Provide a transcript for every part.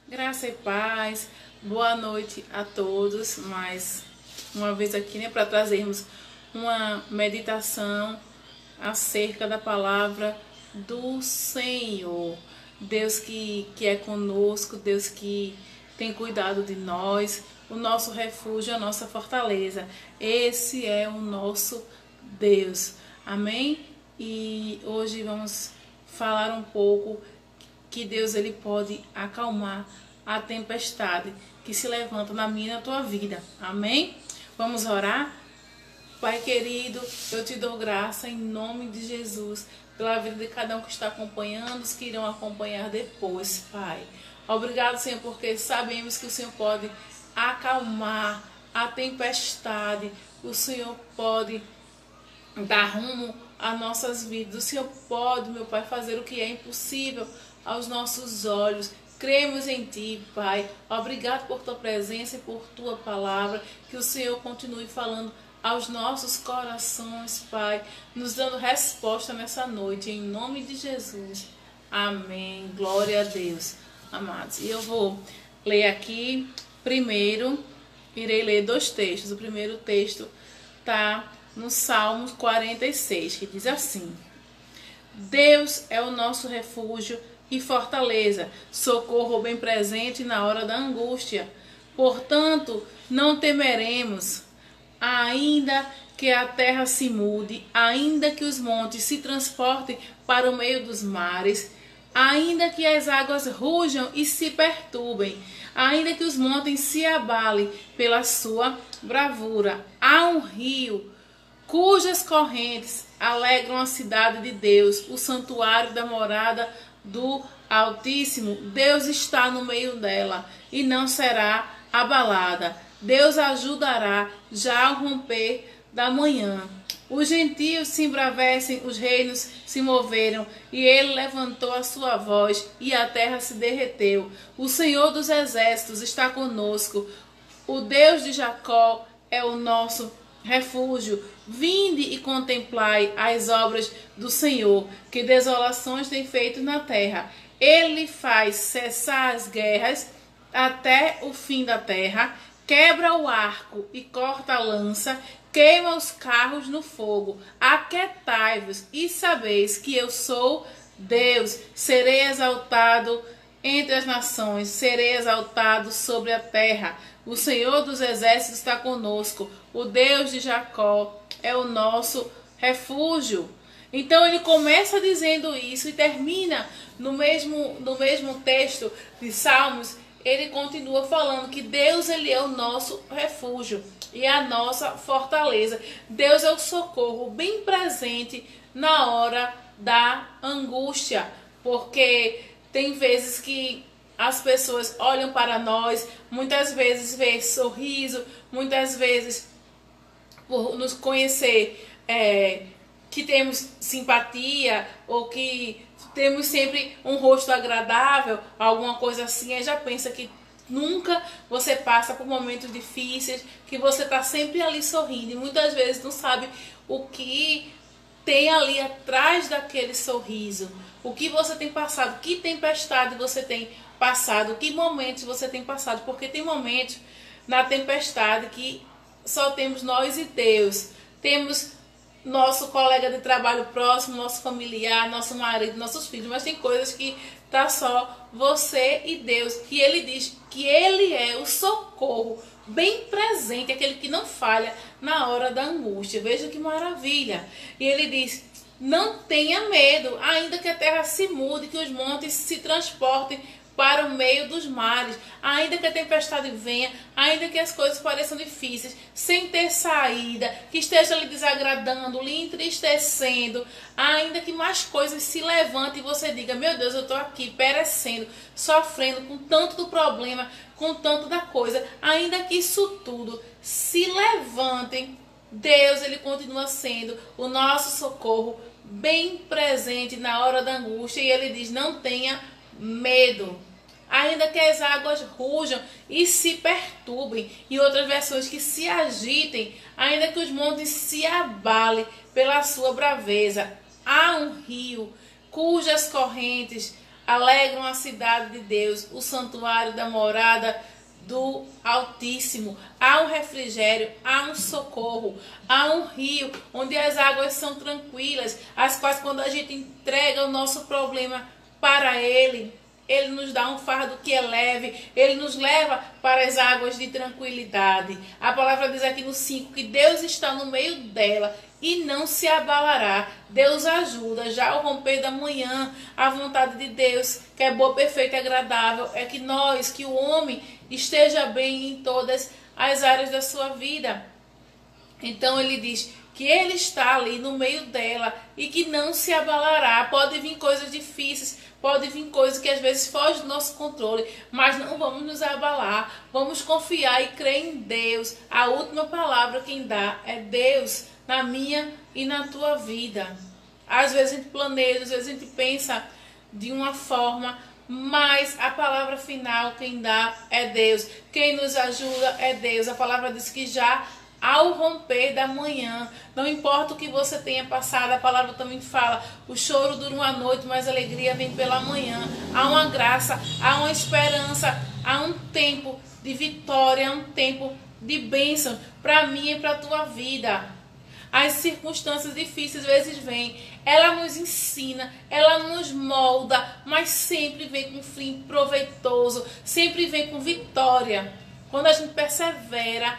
Graça e paz, boa noite a todos. Mais uma vez aqui, né, para trazermos uma meditação acerca da palavra do Senhor. Deus que é conosco, Deus que tem cuidado de nós, o nosso refúgio, a nossa fortaleza. Esse é o nosso Deus. Amém? E hoje vamos falar um pouco que Deus ele pode acalmar a tempestade que se levanta na minha e na tua vida. Amém? Vamos orar? Pai querido, eu te dou graça em nome de Jesus pela vida de cada um que está acompanhando, os que irão acompanhar depois, Pai. Obrigado, Senhor, porque sabemos que o Senhor pode acalmar a tempestade, o Senhor pode dar rumo às nossas vidas, o Senhor pode, meu Pai, fazer o que é impossível aos nossos olhos. Cremos em Ti, Pai. Obrigado por Tua presença e por Tua palavra. Que o Senhor continue falando aos nossos corações, Pai, nos dando resposta nessa noite, em nome de Jesus. Amém. Glória a Deus, amados. E eu vou ler aqui, primeiro, irei ler dois textos. O primeiro texto está no Salmos 46, que diz assim: Deus é o nosso refúgio e fortaleza, socorro bem presente na hora da angústia. Portanto, não temeremos, ainda que a terra se mude, ainda que os montes se transportem para o meio dos mares, ainda que as águas rujam e se perturbem, ainda que os montes se abalem pela sua bravura. Há um rio cujas correntes alegram a cidade de Deus, o santuário da morada do Altíssimo. Deus está no meio dela e não será abalada. Deus ajudará já ao romper da manhã. Os gentios se embravecem, os reinos se moveram, e ele levantou a sua voz, e a terra se derreteu. O Senhor dos exércitos está conosco. O Deus de Jacó é o nosso refúgio. Vinde e contemplai as obras do Senhor, que desolações tem feito na terra. Ele faz cessar as guerras até o fim da terra, quebra o arco e corta a lança, queima os carros no fogo. Aquietai-vos e sabeis que eu sou Deus. Serei exaltado entre as nações, serei exaltado sobre a terra. O Senhor dos exércitos está conosco. O Deus de Jacó é o nosso refúgio. Então ele começa dizendo isso e termina no mesmo texto de Salmos. Ele continua falando que Deus ele é o nosso refúgio e a nossa fortaleza. Deus é o socorro bem presente na hora da angústia. Porque tem vezes que as pessoas olham para nós, muitas vezes vê sorriso, muitas vezes por nos conhecer que temos simpatia ou que temos sempre um rosto agradável, alguma coisa assim, aí já pensa que nunca você passa por momentos difíceis, que você está sempre ali sorrindo e muitas vezes não sabe o que tem ali atrás daquele sorriso, o que você tem passado, que tempestade você tem passado, que momentos você tem passado, porque tem momentos na tempestade que só temos nós e Deus, temos nosso colega de trabalho próximo, nosso familiar, nosso marido, nossos filhos, mas tem coisas que tá só você e Deus, que ele diz que ele é o socorro bem presente, aquele que não falha na hora da angústia. Veja que maravilha. E ele diz: não tenha medo, ainda que a terra se mude, que os montes se transportem para o meio dos mares, ainda que a tempestade venha, ainda que as coisas pareçam difíceis, sem ter saída, que esteja lhe desagradando, lhe entristecendo, ainda que mais coisas se levantem e você diga: meu Deus, eu estou aqui perecendo, sofrendo com tanto do problema, com tanto da coisa, ainda que isso tudo se levantem, Deus ele continua sendo o nosso socorro bem presente na hora da angústia, e ele diz: não tenha medo, ainda que as águas rujam e se perturbem, e outras versões que se agitem, ainda que os montes se abalem pela sua braveza. Há um rio cujas correntes alegram a cidade de Deus, o santuário da morada do Altíssimo. Há um refrigério, há um socorro, há um rio onde as águas são tranquilas, as quais quando a gente entrega o nosso problema para Ele, Ele nos dá um fardo que é leve, Ele nos leva para as águas de tranquilidade. A palavra diz aqui no 5 que Deus está no meio dela e não se abalará. Deus ajuda, já ao romper da manhã, a vontade de Deus, que é boa, perfeita e agradável, é que nós, que o homem esteja bem em todas as áreas da sua vida. Então ele diz que ele está ali no meio dela e que não se abalará. Pode vir coisas difíceis, pode vir coisas que às vezes fogem do nosso controle, mas não vamos nos abalar. Vamos confiar e crer em Deus. A última palavra quem dá é Deus na minha e na tua vida. Às vezes a gente planeja, às vezes a gente pensa de uma forma, mas a palavra final quem dá é Deus. Quem nos ajuda é Deus. A palavra diz que já ao romper da manhã, não importa o que você tenha passado, a palavra também fala, o choro dura uma noite, mas a alegria vem pela manhã. Há uma graça, há uma esperança, há um tempo de vitória, há um tempo de bênção para mim e para a tua vida. As circunstâncias difíceis às vezes vêm, ela nos ensina, ela nos molda, mas sempre vem com fim proveitoso, sempre vem com vitória. Quando a gente persevera,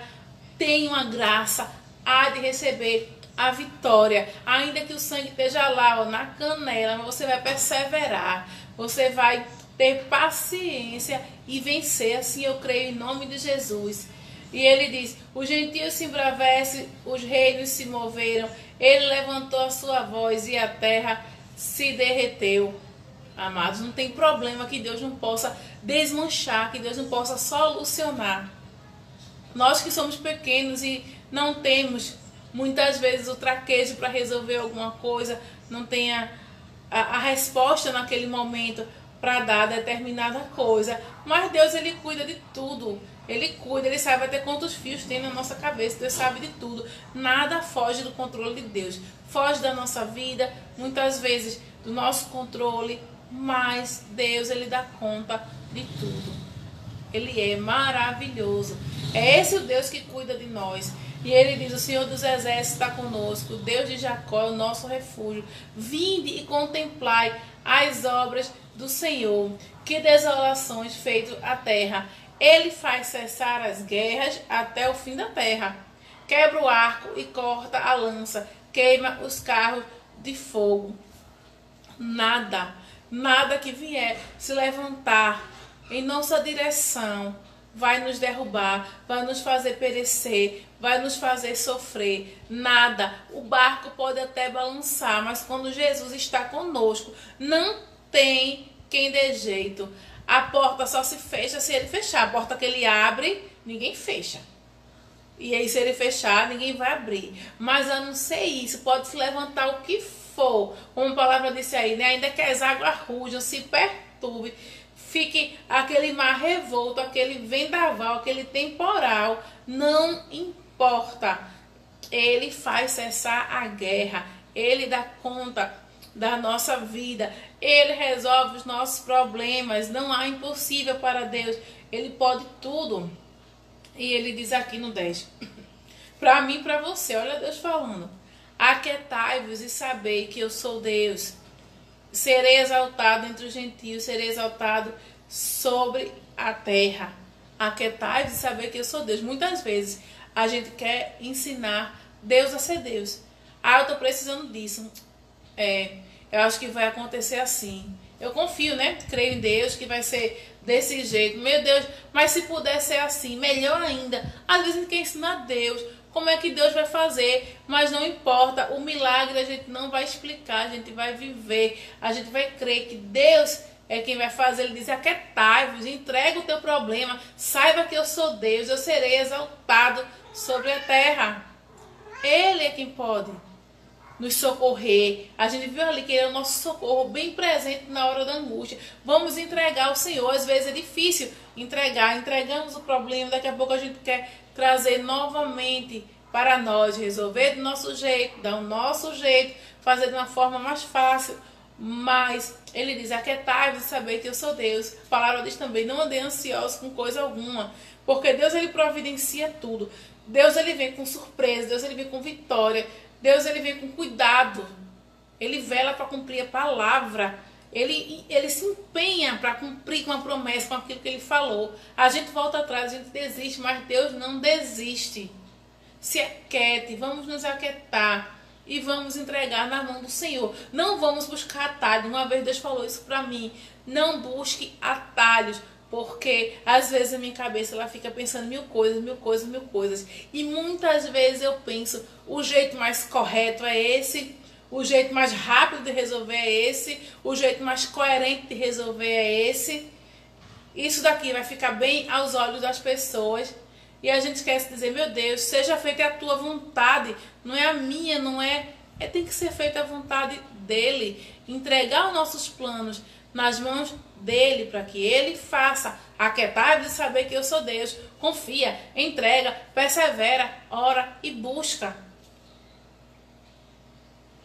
tem uma graça, há de receber a vitória. Ainda que o sangue esteja lá, ó, na canela, mas você vai perseverar, você vai ter paciência e vencer. Assim eu creio em nome de Jesus. E ele diz, os gentios se embravecem, os reinos se moveram, ele levantou a sua voz e a terra se derreteu. Amados, não tem problema que Deus não possa desmanchar, que Deus não possa solucionar. Nós que somos pequenos e não temos muitas vezes o traquejo para resolver alguma coisa, não tem a resposta naquele momento para dar determinada coisa. Mas Deus, Ele cuida de tudo. Ele cuida, Ele sabe até quantos fios tem na nossa cabeça. Deus sabe de tudo. Nada foge do controle de Deus. Foge da nossa vida, muitas vezes do nosso controle, mas Deus, Ele dá conta de tudo. Ele é maravilhoso. É esse o Deus que cuida de nós. E ele diz, o Senhor dos Exércitos está conosco, o Deus de Jacó é o nosso refúgio. Vinde e contemplai as obras do Senhor, que desolações feito a terra. Ele faz cessar as guerras até o fim da terra. Quebra o arco e corta a lança, queima os carros de fogo. Nada que vier se levantar em nossa direção vai nos derrubar, vai nos fazer perecer, vai nos fazer sofrer. Nada. O barco pode até balançar, mas quando Jesus está conosco, não tem quem dê jeito. A porta só se fecha se ele fechar. A porta que ele abre, ninguém fecha. E aí, se ele fechar, ninguém vai abrir. Mas a não ser isso, pode se levantar o que for. Como a palavra disse aí, né? Ainda que as águas rujam, se perturbe, fique aquele mar revolto, aquele vendaval, aquele temporal, não importa. Ele faz cessar a guerra, ele dá conta da nossa vida, ele resolve os nossos problemas, não há impossível para Deus, ele pode tudo. E ele diz aqui no 10, para mim e para você, olha Deus falando, aquietai-vos e sabei que eu sou Deus. Serei exaltado entre os gentios, serei exaltado sobre a terra. Aquietai-vos e saber que eu sou Deus. Muitas vezes a gente quer ensinar Deus a ser Deus. Ah, eu estou precisando disso. Eu acho que vai acontecer assim. Eu confio, né? Creio em Deus que vai ser desse jeito. Meu Deus, mas se puder ser assim, melhor ainda. Às vezes a gente quer ensinar Deus. Como é que Deus vai fazer? Mas não importa, o milagre a gente não vai explicar, a gente vai viver, a gente vai crer que Deus é quem vai fazer. Ele diz, aquietai-vos, entrega o teu problema, saiba que eu sou Deus, eu serei exaltado sobre a terra. Ele é quem pode nos socorrer. A gente viu ali que ele é o nosso socorro, bem presente na hora da angústia. Vamos entregar ao Senhor. Às vezes é difícil entregar, entregamos o problema, daqui a pouco a gente quer trazer novamente para nós, resolver do nosso jeito, dar o nosso jeito, fazer de uma forma mais fácil. Mas ele diz: aquietai-vos e saber que eu sou Deus. A palavra diz também: não andei ansiosos com coisa alguma, porque Deus, ele providencia tudo. Deus, ele vem com surpresa, Deus, ele vem com vitória, Deus, ele vem com cuidado, ele vela para cumprir a palavra, ele se empenha para cumprir com a promessa, com aquilo que ele falou. A gente volta atrás, a gente desiste, mas Deus não desiste. Se aquiete, vamos nos aquietar e vamos entregar na mão do Senhor. Não vamos buscar atalho. Uma vez Deus falou isso para mim: não busque atalhos, porque às vezes a minha cabeça ela fica pensando mil coisas, mil coisas, mil coisas. E muitas vezes eu penso: o jeito mais correto é esse, o jeito mais rápido de resolver é esse, o jeito mais coerente de resolver é esse. Isso daqui vai ficar bem aos olhos das pessoas. E a gente esquece de dizer: meu Deus, seja feita a tua vontade, não é a minha, não é... tem que ser feita a vontade dele. Entregar os nossos planos nas mãos dele, para que ele faça. Aquietai-vos e saber que eu sou Deus. Confia, entrega, persevera, ora e busca.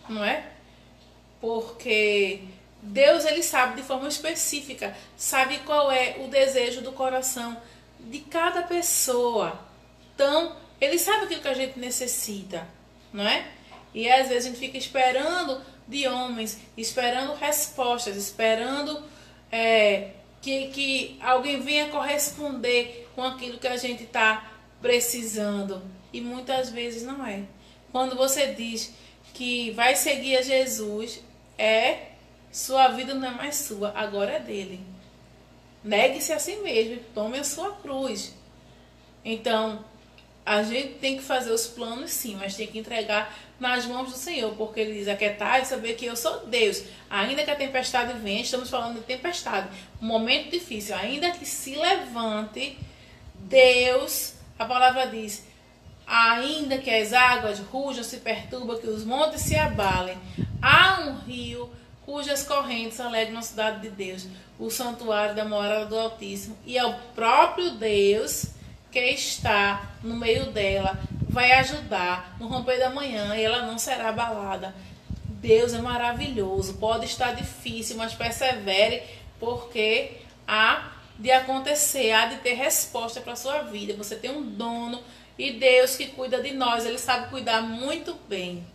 Não é? Porque Deus, ele sabe de forma específica, sabe qual é o desejo do coração de cada pessoa. Então, ele sabe aquilo que a gente necessita, não é? E às vezes a gente fica esperando de homens, esperando respostas, esperando que alguém venha corresponder com aquilo que a gente está precisando. E muitas vezes não é. Quando você diz que vai seguir a Jesus, sua vida não é mais sua, agora é dele. Negue-se a si mesmo, tome a sua cruz. Então, a gente tem que fazer os planos sim, mas tem que entregar nas mãos do Senhor, porque ele diz: aquietai e saber que eu sou Deus. Ainda que a tempestade venha, estamos falando de tempestade, um momento difícil, ainda que se levante, Deus, a palavra diz: ainda que as águas rujam, se perturbam, que os montes se abalem, há um rio cujas correntes alegram a cidade de Deus, o santuário da morada do Altíssimo, e é o próprio Deus que está no meio dela, vai ajudar no romper da manhã, e ela não será abalada. Deus é maravilhoso, pode estar difícil, mas persevere, porque há de acontecer, há de ter resposta para a sua vida. Você tem um dono, e Deus que cuida de nós, ele sabe cuidar muito bem,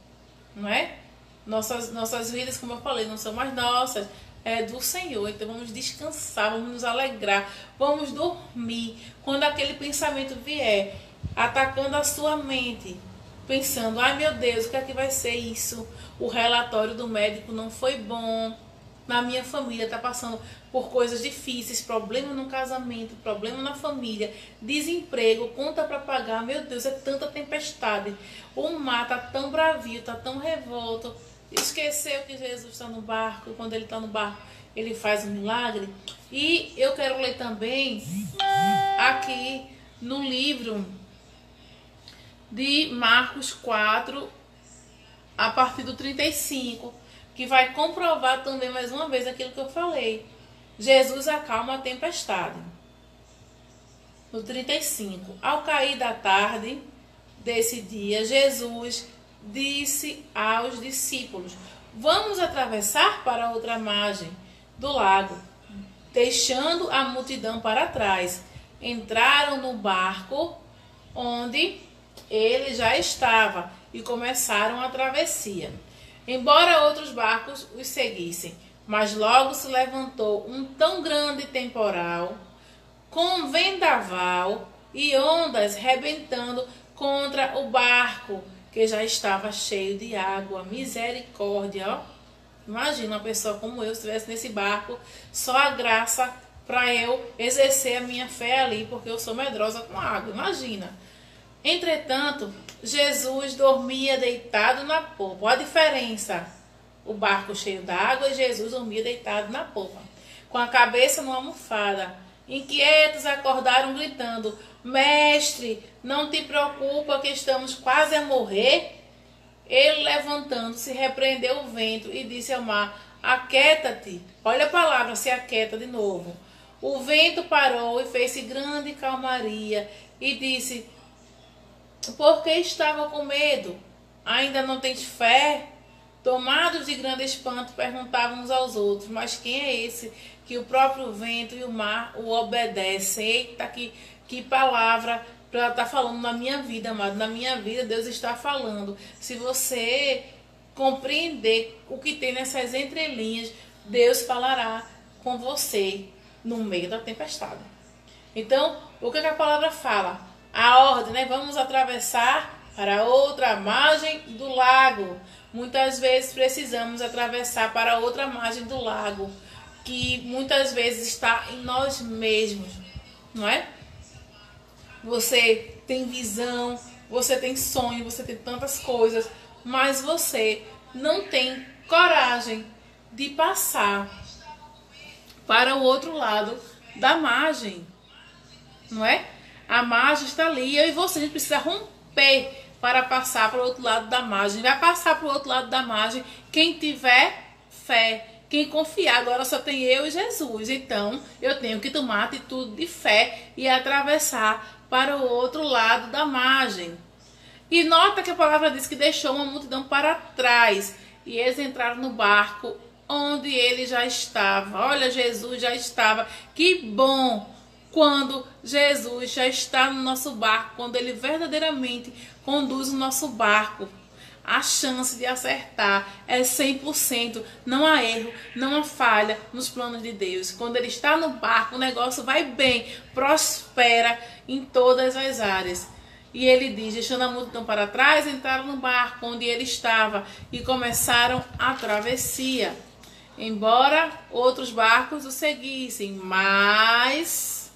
não é? Nossas vidas, como eu falei, não são mais nossas, é do Senhor. Então vamos descansar, vamos nos alegrar, vamos dormir. Quando aquele pensamento vier atacando a sua mente, pensando: ai meu Deus, o que é que vai ser isso? O relatório do médico não foi bom, na minha família está passando por coisas difíceis, problema no casamento, problema na família, desemprego, conta para pagar, meu Deus, é tanta tempestade, o mar está tão bravio, está tão revolto. Esqueceu que Jesus está no barco, e quando ele está no barco, ele faz um milagre. E eu quero ler também aqui no livro de Marcos 4, a partir do 35, que vai comprovar também mais uma vez aquilo que eu falei. Jesus acalma a tempestade. No 35, ao cair da tarde desse dia, Jesus disse aos discípulos: vamos atravessar para outra margem do lago. Deixando a multidão para trás, entraram no barco onde ele já estava e começaram a travessia, embora outros barcos os seguissem. Mas logo se levantou um tão grande temporal, com vendaval e ondas rebentando contra o barco, que já estava cheio de água. Misericórdia, ó. Imagina uma pessoa como eu, se estivesse nesse barco, só a graça para eu exercer a minha fé ali, porque eu sou medrosa com água, imagina. Entretanto, Jesus dormia deitado na popa. Olha a diferença. O barco cheio d'água e Jesus dormia deitado na popa, com a cabeça numa almofada. Inquietos acordaram gritando: mestre, não te preocupa que estamos quase a morrer? Ele, levantando-se, repreendeu o vento e disse ao mar: aquieta-te. Olha a palavra, se aquieta de novo. O vento parou e fez-se grande calmaria, e disse: por que estava com medo? Ainda não tens fé? Tomados de grande espanto, perguntavam uns aos outros: mas quem é esse que o próprio vento e o mar o obedecem? Eita, que palavra para estar falando na minha vida, amado. Na minha vida, Deus está falando. Se você compreender o que tem nessas entrelinhas, Deus falará com você no meio da tempestade. Então, o que a palavra fala? A ordem, né? Vamos atravessar para outra margem do lago. Muitas vezes precisamos atravessar para outra margem do lago, que muitas vezes está em nós mesmos, não é? Você tem visão, você tem sonho, você tem tantas coisas, mas você não tem coragem de passar para o outro lado da margem, não é? A margem está ali, eu e você, a gente precisa romper para passar para o outro lado da margem. Vai passar para o outro lado da margem quem tiver fé, quem confiar. Agora só tem eu e Jesus, então eu tenho que tomar atitude de fé e atravessar para o outro lado da margem. E nota que a palavra diz que deixou uma multidão para trás e eles entraram no barco onde ele já estava. Olha, Jesus já estava. Que bom quando Jesus já está no nosso barco, quando ele verdadeiramente conduz o nosso barco. A chance de acertar é 100%, não há erro, não há falha nos planos de Deus. Quando ele está no barco, o negócio vai bem, prospera em todas as áreas. E ele diz, deixando a multidão para trás, entraram no barco onde ele estava e começaram a travessia. Embora outros barcos o seguissem, mas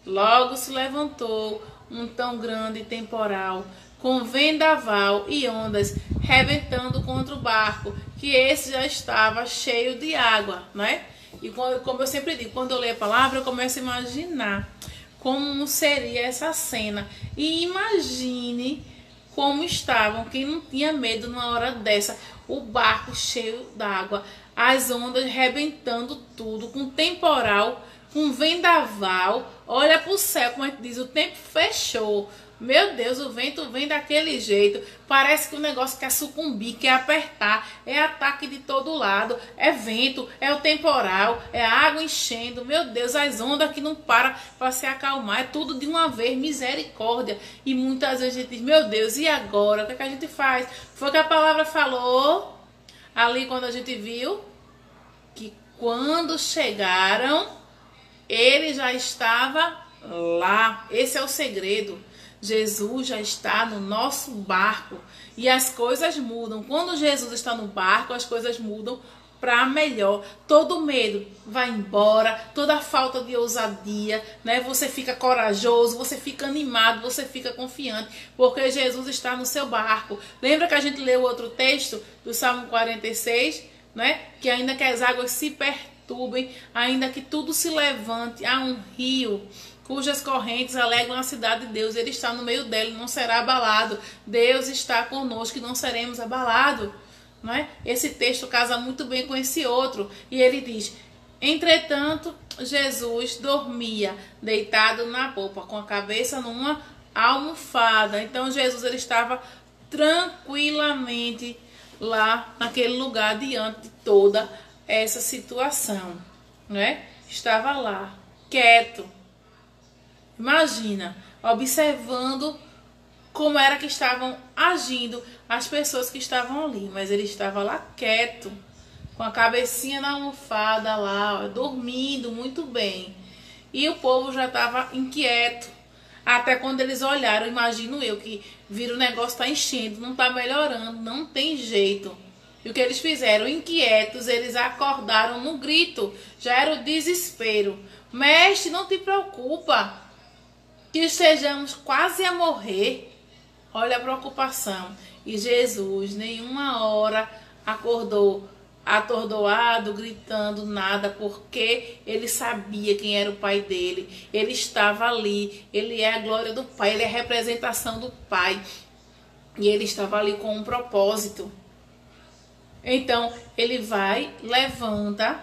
logo se levantou um tão grande temporal, com vendaval e ondas rebentando contra o barco, que esse já estava cheio de água, não é? E como eu sempre digo, quando eu leio a palavra, eu começo a imaginar como seria essa cena. E imagine como estavam, quem não tinha medo numa hora dessa, o barco cheio d'água, as ondas rebentando tudo, com temporal, com vendaval. Olha para o céu, como a gente diz, o tempo fechou. Meu Deus, o vento vem daquele jeito. Parece que o negócio quer sucumbir, quer apertar. É ataque de todo lado. É vento, é o temporal, é a água enchendo. Meu Deus, as ondas que não param para se acalmar. É tudo de uma vez, misericórdia. E muitas vezes a gente diz, meu Deus, e agora? O que é que a gente faz? Foi que a palavra falou ali quando a gente viu que quando chegaram, ele já estava lá. Esse é o segredo. Jesus já está no nosso barco e as coisas mudam. Quando Jesus está no barco, as coisas mudam para melhor. Todo medo vai embora, toda falta de ousadia, né? Você fica corajoso, você fica animado, você fica confiante, porque Jesus está no seu barco. Lembra que a gente leu outro texto do Salmo 46, né? Que ainda que as águas se perturbem, ainda que tudo se levante, há um rio cujas correntes alegram a cidade de Deus. Ele está no meio dela e não será abalado. Deus está conosco e não seremos abalados. Não é? Esse texto casa muito bem com esse outro. E ele diz, entretanto, Jesus dormia deitado na popa, com a cabeça numa almofada. Então Jesus ele estava tranquilamente lá naquele lugar diante de toda essa situação. Não é? Estava lá, quieto. Imagina, observando como era que estavam agindo as pessoas que estavam ali. Mas ele estava lá quieto, com a cabecinha na almofada lá, ó, dormindo muito bem. E o povo já estava inquieto. Até quando eles olharam, imagino eu, que viram o negócio está enchendo, não está melhorando, não tem jeito. E o que eles fizeram? Inquietos, eles acordaram no grito. Já era o desespero. Mestre, não te preocupa, que estejamos quase a morrer. Olha a preocupação. E Jesus, nenhuma hora acordou atordoado, gritando nada, porque ele sabia quem era o pai dele. Ele estava ali. Ele é a glória do Pai. Ele é a representação do Pai. E ele estava ali com um propósito. Então, ele vai, levanta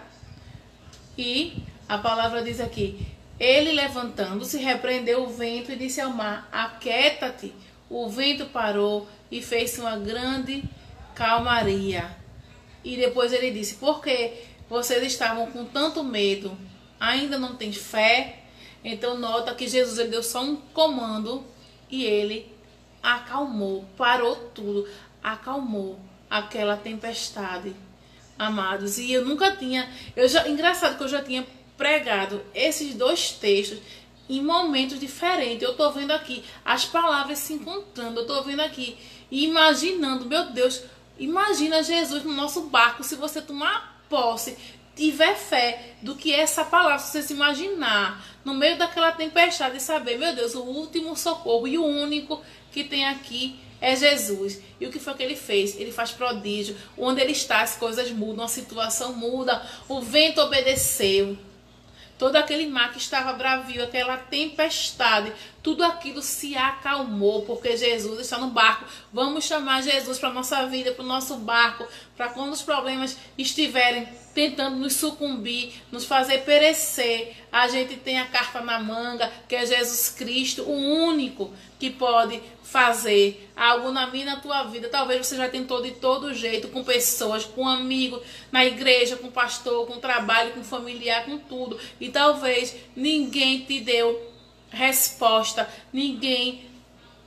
e a palavra diz aqui, ele levantando-se, repreendeu o vento e disse ao mar, aquieta-te. O vento parou e fez-se uma grande calmaria. E depois ele disse, porque vocês estavam com tanto medo, ainda não tem fé? Então nota que Jesus ele deu só um comando e ele acalmou, parou tudo, acalmou aquela tempestade, amados. E eu nunca tinha, engraçado que eu já tinha pregado esses dois textos em momentos diferentes. Eu tô vendo aqui as palavras se encontrando, eu tô vendo aqui e imaginando, meu Deus, imagina Jesus no nosso barco. Se você tomar posse, tiver fé do que é essa palavra, se você se imaginar no meio daquela tempestade e saber, meu Deus, o último socorro e o único que tem aqui é Jesus. E o que foi que ele fez? Ele faz prodígio. Onde ele está, as coisas mudam, a situação muda. O vento obedeceu. Todo aquele mar que estava bravio, aquela tempestade, tudo aquilo se acalmou, porque Jesus está no barco. Vamos chamar Jesus para a nossa vida, para o nosso barco, para quando os problemas estiverem tentando nos sucumbir, nos fazer perecer, a gente tem a carta na manga, que é Jesus Cristo, o único que pode fazer algo na minha e na tua vida. Talvez você já tentou de todo jeito, com pessoas, com amigos, na igreja, com pastor, com trabalho, com familiar, com tudo. E talvez ninguém te deu resposta, ninguém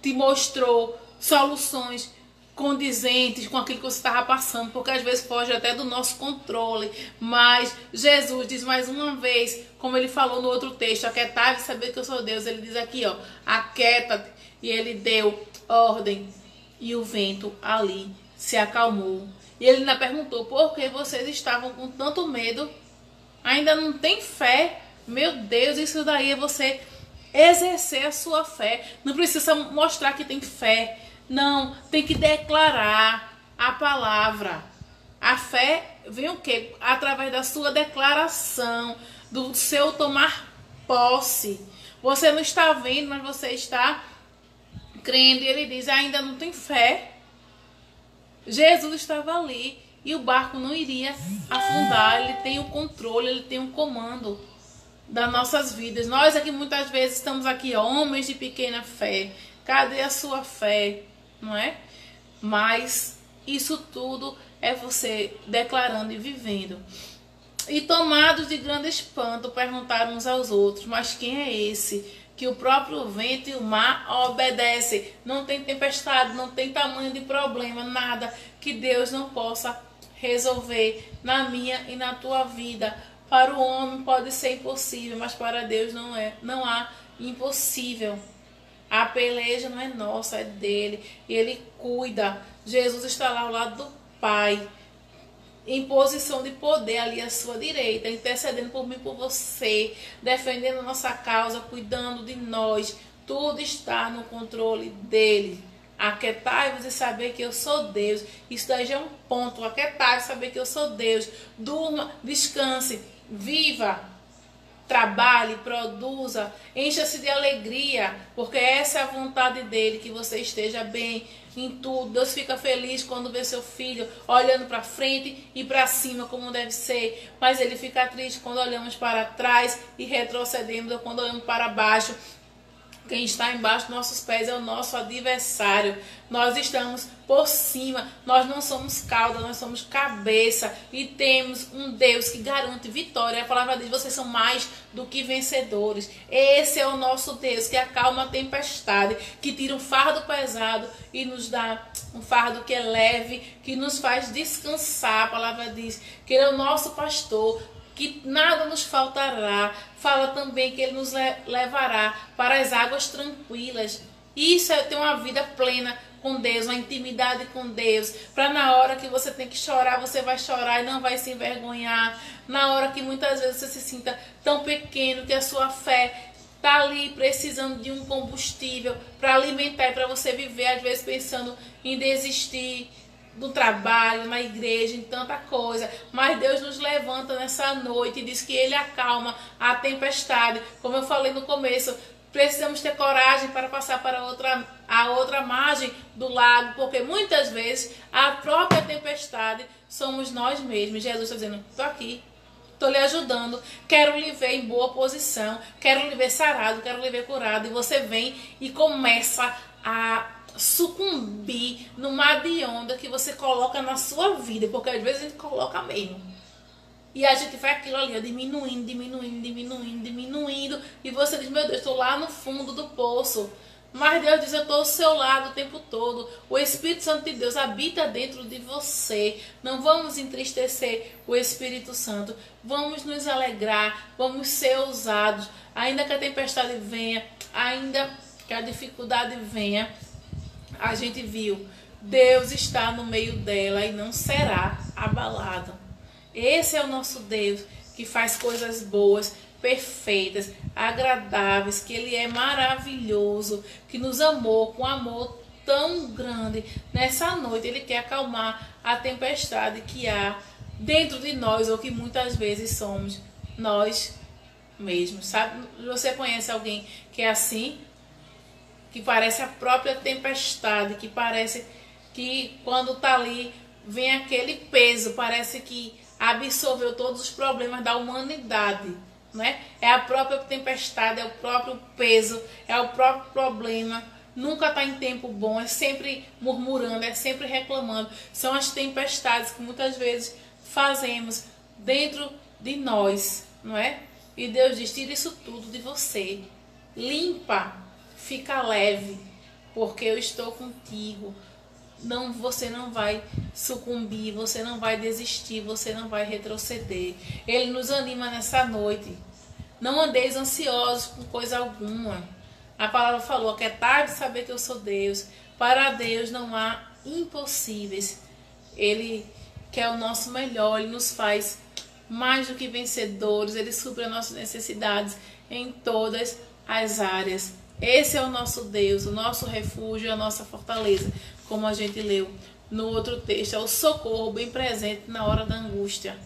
te mostrou soluções condizentes com aquilo que você estava passando, porque às vezes foge até do nosso controle. Mas Jesus diz mais uma vez, como ele falou no outro texto, aquietai-vos e saber que eu sou Deus. Ele diz aqui, ó, aquieta-te. E ele deu ordem e o vento ali se acalmou. E ele ainda perguntou, por que vocês estavam com tanto medo? Ainda não tem fé? Meu Deus, isso daí é você exercer a sua fé. Não precisa mostrar que tem fé. Não, tem que declarar a palavra. A fé vem o quê? Através da sua declaração, do seu tomar posse. Você não está vendo, mas você está crendo. E ele diz, ainda não tem fé. Jesus estava ali e o barco não iria afundar. Ele tem o controle, ele tem o comando das nossas vidas. Nós aqui muitas vezes estamos aqui, homens de pequena fé. Cadê a sua fé? Não é? Mas isso tudo é você declarando e vivendo. E tomados de grande espanto, perguntaram uns aos outros, mas quem é esse que o próprio vento e o mar obedecem? Não tem tempestade, não tem tamanho de problema, nada que Deus não possa resolver na minha e na tua vida. Para o homem pode ser impossível, mas para Deus não é, não há impossível. A peleja não é nossa, é dele. E ele cuida. Jesus está lá ao lado do Pai, em posição de poder ali à sua direita, intercedendo por mim e por você, defendendo a nossa causa, cuidando de nós. Tudo está no controle dele. Aquietai-vos e saber que eu sou Deus. Isso daí já é um ponto. Aquietai-vos e saber que eu sou Deus. Durma, descanse, viva. Trabalhe, produza, encha-se de alegria, porque essa é a vontade dele, que você esteja bem em tudo. Deus fica feliz quando vê seu filho olhando para frente e para cima, como deve ser, mas ele fica triste quando olhamos para trás e retrocedemos, ou quando olhamos para baixo. Quem está embaixo dos nossos pés é o nosso adversário. Nós estamos por cima, nós não somos cauda, nós somos cabeça. E temos um Deus que garante vitória. A palavra diz, vocês são mais do que vencedores. Esse é o nosso Deus que acalma a tempestade, que tira um fardo pesado e nos dá um fardo que é leve, que nos faz descansar. A palavra diz que Ele é o nosso pastor, que nada nos faltará. Fala também que Ele nos levará para as águas tranquilas. Isso é ter uma vida plena com Deus, uma intimidade com Deus. Para na hora que você tem que chorar, você vai chorar e não vai se envergonhar. Na hora que muitas vezes você se sinta tão pequeno, que a sua fé está ali precisando de um combustível para alimentar e para você viver, às vezes pensando em desistir do trabalho, na igreja, em tanta coisa, mas Deus nos levanta nessa noite e diz que Ele acalma a tempestade. Como eu falei no começo, precisamos ter coragem para passar para a outra margem do lago, porque muitas vezes a própria tempestade somos nós mesmos. Jesus está dizendo, estou aqui, estou lhe ajudando, quero lhe ver em boa posição, quero lhe ver sarado, quero lhe ver curado. E você vem e começa a sucumbir no mar de onda que você coloca na sua vida, porque às vezes a gente coloca mesmo. E a gente vai aquilo ali, ó, diminuindo, e você diz, meu Deus, estou lá no fundo do poço. Mas Deus diz, eu estou ao seu lado o tempo todo. O Espírito Santo de Deus habita dentro de você. Não vamos entristecer o Espírito Santo. Vamos nos alegrar, vamos ser ousados. Ainda que a tempestade venha, ainda que a dificuldade venha, a gente viu, Deus está no meio dela e não será abalado. Esse é o nosso Deus, que faz coisas boas, perfeitas, agradáveis, que Ele é maravilhoso, que nos amou com amor tão grande. Nessa noite Ele quer acalmar a tempestade que há dentro de nós, ou que muitas vezes somos nós mesmos. Sabe? Você conhece alguém que é assim? Que parece a própria tempestade, que parece que quando está ali vem aquele peso, parece que absorveu todos os problemas da humanidade, né? É a própria tempestade, é o próprio peso, é o próprio problema. Nunca está em tempo bom, é sempre murmurando, é sempre reclamando. São as tempestades que muitas vezes fazemos dentro de nós, não é? E Deus diz, tira isso tudo de você, limpa, fica leve, porque eu estou contigo. Não, você não vai sucumbir, você não vai desistir, você não vai retroceder. Ele nos anima nessa noite. Não andeis ansiosos com coisa alguma. A palavra falou que é tarde saber que eu sou Deus. Para Deus não há impossíveis. Ele quer o nosso melhor, Ele nos faz mais do que vencedores, Ele supre as nossas necessidades em todas as áreas. Esse é o nosso Deus, o nosso refúgio, a nossa fortaleza. Como a gente leu no outro texto, é o socorro bem presente na hora da angústia.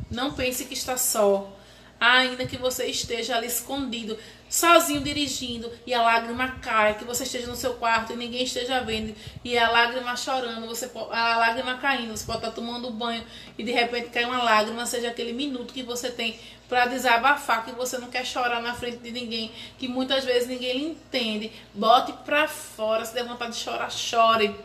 Não pense que está só, ainda que você esteja ali escondido, sozinho dirigindo, e a lágrima cai, que você esteja no seu quarto e ninguém esteja vendo, e a lágrima chorando, a lágrima caindo, você pode estar tomando banho e de repente cai uma lágrima, seja aquele minuto que você tem para desabafar, que você não quer chorar na frente de ninguém, que muitas vezes ninguém lhe entende. Bote para fora. Se der vontade de chorar, chore.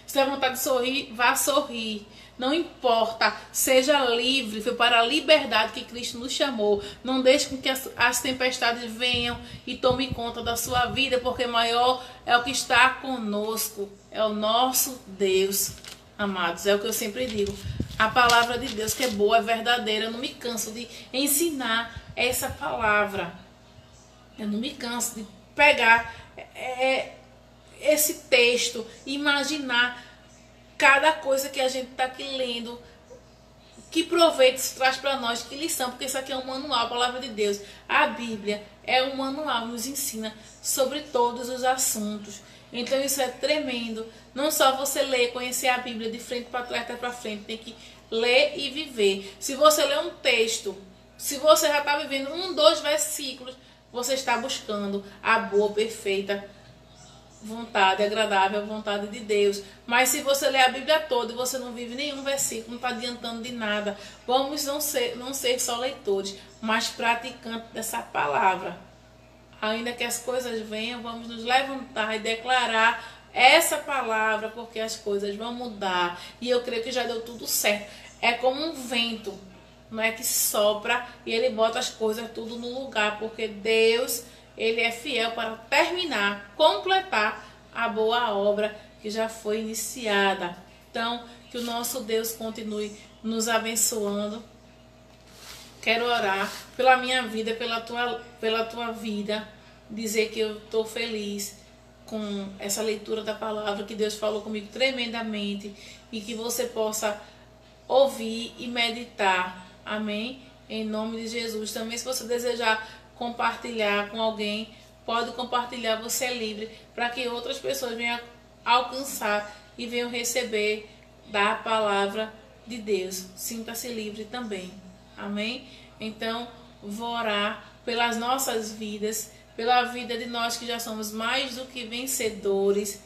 Se der vontade de sorrir, vá sorrir. Não importa, seja livre. Foi para a liberdade que Cristo nos chamou. Não deixe com que as tempestades venham e tomem conta da sua vida, porque maior é o que está conosco. É o nosso Deus, amados. É o que eu sempre digo. A palavra de Deus, que é boa, é verdadeira. Eu não me canso de ensinar essa palavra. Eu não me canso de pegar esse texto, imaginar cada coisa que a gente está aqui lendo. Que proveito isso traz para nós, que lição, porque isso aqui é um manual, a palavra de Deus. A Bíblia é um manual, nos ensina sobre todos os assuntos. Então isso é tremendo. Não só você ler, conhecer a Bíblia de frente para trás, até para frente, tem que ler e viver. Se você lê um texto, se você já está vivendo 1, 2 versículos, você está buscando a boa, perfeita vontade, agradável vontade de Deus. Mas se você lê a Bíblia toda e você não vive nenhum versículo, não está adiantando de nada. Vamos não ser só leitores, mas praticantes dessa palavra. Ainda que as coisas venham, vamos nos levantar e declarar essa palavra, porque as coisas vão mudar. E eu creio que já deu tudo certo. É como um vento, não é, que sopra e ele bota as coisas tudo no lugar, porque Deus, Ele é fiel para terminar, completar a boa obra que já foi iniciada. Então, que o nosso Deus continue nos abençoando. Quero orar pela minha vida, pela tua vida, dizer que eu estou feliz com essa leitura da palavra, que Deus falou comigo tremendamente e que você possa ouvir e meditar. Amém? Em nome de Jesus. Também, se você desejar compartilhar com alguém, pode compartilhar, você é livre, para que outras pessoas venham alcançar e venham receber da palavra de Deus. Sinta-se livre também. Amém? Então, vou orar pelas nossas vidas, pela vida de nós que já somos mais do que vencedores,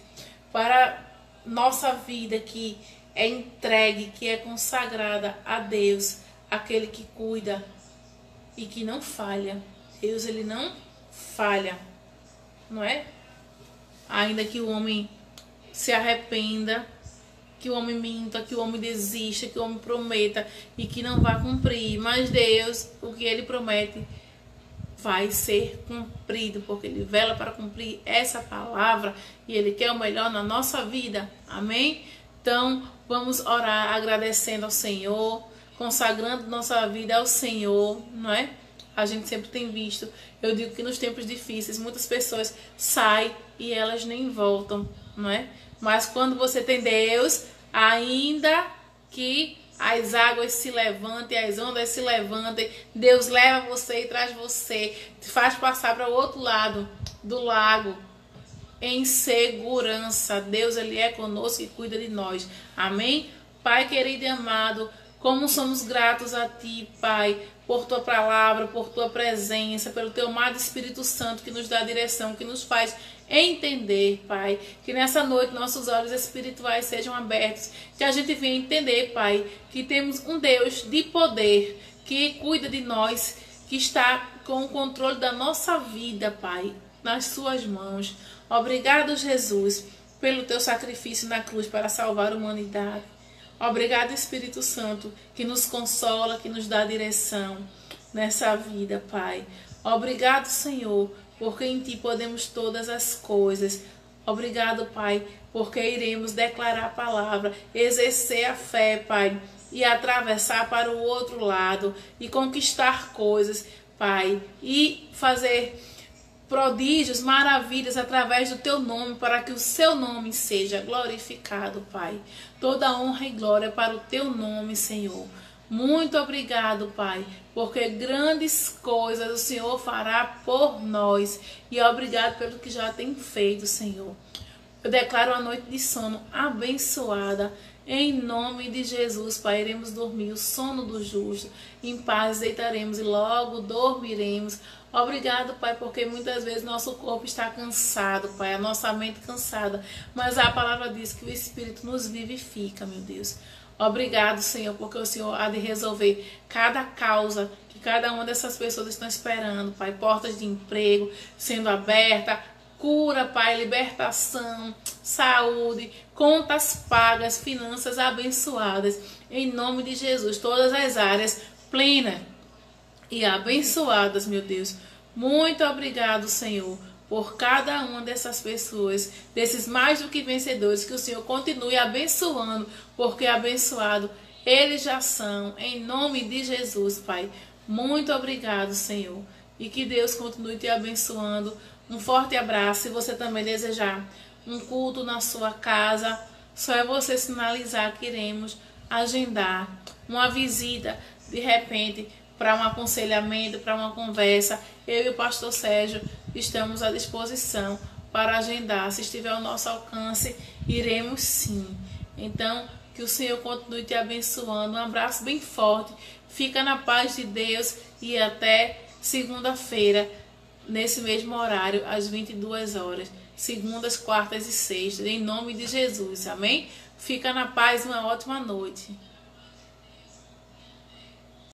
para nossa vida que é entregue, que é consagrada a Deus, aquele que cuida e que não falha. Deus, Ele não falha, não é? ainda que o homem se arrependa, que o homem minta, que o homem desista, que o homem prometa e que não vá cumprir. Mas Deus, o que Ele promete, vai ser cumprido, porque Ele vela para cumprir essa palavra e Ele quer o melhor na nossa vida. Amém? Então, vamos orar agradecendo ao Senhor, consagrando nossa vida ao Senhor, não é? A gente sempre tem visto, eu digo que nos tempos difíceis, muitas pessoas saem e elas nem voltam, não é? Mas quando você tem Deus, ainda que as águas se levantem, as ondas se levantem, Deus leva você e traz você, te faz passar para o outro lado do lago em segurança. Deus, Ele é conosco e cuida de nós. Amém? Pai querido e amado, como somos gratos a Ti, Pai, por Tua palavra, por Tua presença, pelo Teu amado Espírito Santo que nos dá direção, que nos faz entender, Pai. Que nessa noite nossos olhos espirituais sejam abertos, que a gente venha entender, Pai, que temos um Deus de poder, que cuida de nós, que está com o controle da nossa vida, Pai, nas Suas mãos. Obrigado, Jesus, pelo Teu sacrifício na cruz para salvar a humanidade. Obrigado, Espírito Santo, que nos consola, que nos dá direção nessa vida, Pai. Obrigado, Senhor, porque em Ti podemos todas as coisas. Obrigado, Pai, porque iremos declarar a palavra, exercer a fé, Pai, e atravessar para o outro lado e conquistar coisas, Pai, e fazer prodígios, maravilhas através do Teu nome, para que o Seu nome seja glorificado, Pai. Toda honra e glória para o Teu nome, Senhor. Muito obrigado, Pai, porque grandes coisas o Senhor fará por nós. E obrigado pelo que já tem feito, Senhor. Eu declaro a noite de sono abençoada. Em nome de Jesus, Pai, iremos dormir o sono do justo. Em paz deitaremos e logo dormiremos. Obrigado, Pai, porque muitas vezes nosso corpo está cansado, Pai, a nossa mente cansada. Mas a palavra diz que o Espírito nos vivifica, meu Deus. Obrigado, Senhor, porque o Senhor há de resolver cada causa que cada uma dessas pessoas estão esperando, Pai. Portas de emprego sendo abertas, cura, Pai, libertação, saúde, contas pagas, finanças abençoadas. Em nome de Jesus, todas as áreas plenas e abençoadas, meu Deus. Muito obrigado, Senhor, por cada uma dessas pessoas, desses mais do que vencedores, que o Senhor continue abençoando, porque abençoado eles já são, em nome de Jesus, Pai. Muito obrigado, Senhor, e que Deus continue te abençoando. Um forte abraço. Se você também desejar um culto na sua casa, só é você sinalizar que iremos agendar uma visita, de repente, para um aconselhamento, para uma conversa. Eu e o pastor Sérgio estamos à disposição para agendar. Se estiver ao nosso alcance, iremos sim. Então, que o Senhor continue te abençoando. Um abraço bem forte. Fica na paz de Deus e até segunda-feira, nesse mesmo horário, às 22 horas. Segundas, quartas e sextas, em nome de Jesus. Amém? Fica na paz e uma ótima noite.